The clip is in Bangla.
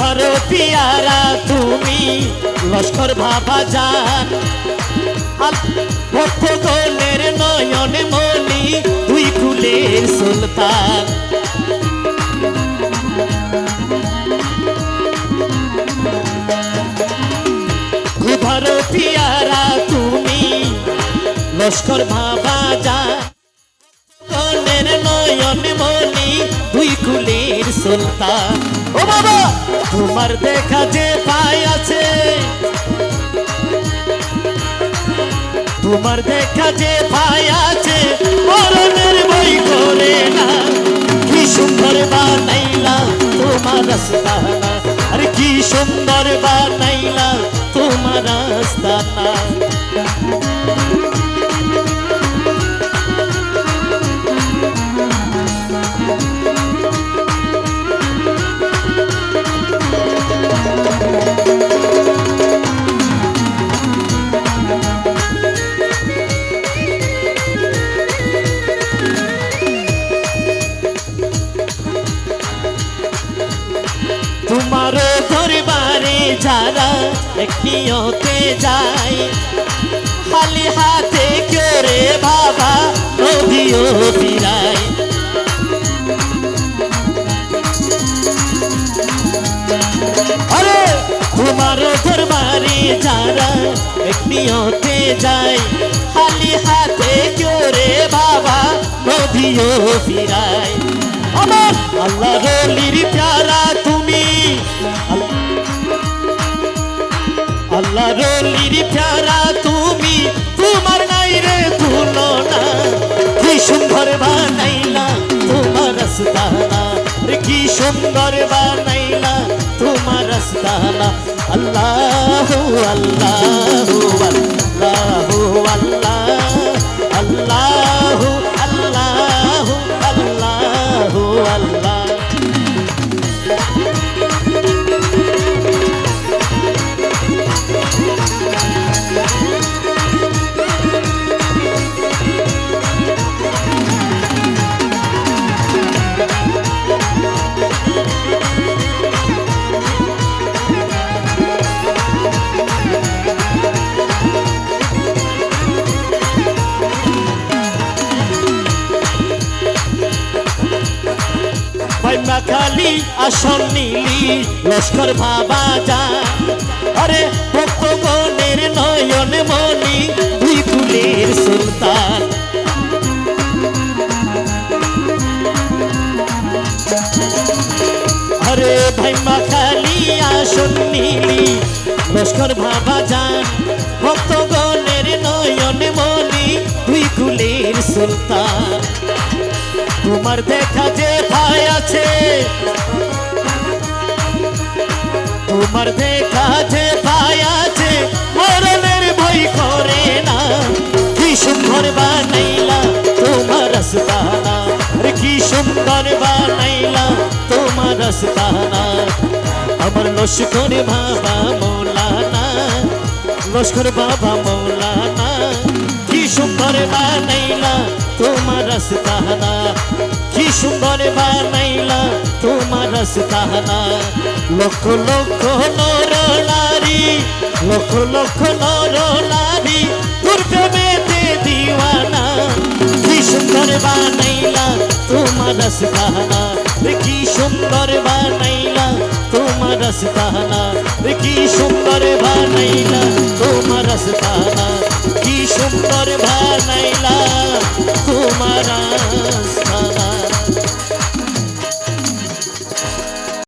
ধরো পিয়ারা তুমি লস্কর বাবা যান ভক্তগণের নয়নে মনি দুই কুলের সুলতান ধরো পিয়ারা তুমি লস্কর বাবা যান গণের নয়নে মনি দুই কুলের সুলতান ও বাবা তোমার দেখা যে পাই আছে তোমার দেখা যে পাই আছে মরণের বই করে না কি সুন্দর বানাইলা তোমার রাস্তানা আরে কি সুন্দর বানাইলা তোমার রাস্তানা তোমার দরবারে যারা এক নিয়তে যায় খালি হাতে করে বাবা নদীও ফিরায় আরে তোমার দরবারে যারা এক নিয়তে যায় খালি হাতে করে বাবা নদীও ফিরায় আমার আল্লাহ রলির প্যারা তুমি আল্লাহ রলির প্যারা তুমি তোমার নাই রে তুলনা কি সুন্দর বানাইলা তোমার রাস্তানা রে কি সুন্দর বানাইলা তোমার রাস্তানা আল্লাহু আল্লাহু আল্লাহু আল্লাহ আল্লাহু আল্লাহু আল্লাহু আল্লাহ খালি আসন নীলি লস্কর বাবা যান আরে ভক্তগণের নয়ন মনি দুই ফুলের সুলতান আরে ভাইমা খালি আসন নীলি লস্কর বাবা যান ভক্তগণের নয়ন মনি দুই ফুলের সুলতান তোমার দেখা যে পাই আছে তোমার দেখা যে পাই আছে মরণের ভয় করে না কি সুন্দর বানাইলা তোমার রাস্তানা রে কি সুন্দর বানাইলা তোমার রাস্তানা আমার লস্কর বাবা মৌলানা লস্কর বাবা মৌলানা কি সুন্দর বানাইলা তোমার রাস্তানা কি সুন্দর বানাইলা তোমার রাস্তানা লক্ষ লক্ষ নর নারী লক্ষ লক্ষ নর নারী তোর প্রেমেতে দিওয়ানা কি সুন্দর বানাইলা তোমার রাস্তানা রে কি সুন্দর বানাইলা তোমার রাস্তানা রে কি সুন্দর বানাইলা তোমার রাস্তানা কি সুন্দর বানাইলা তোমার রাস্তানা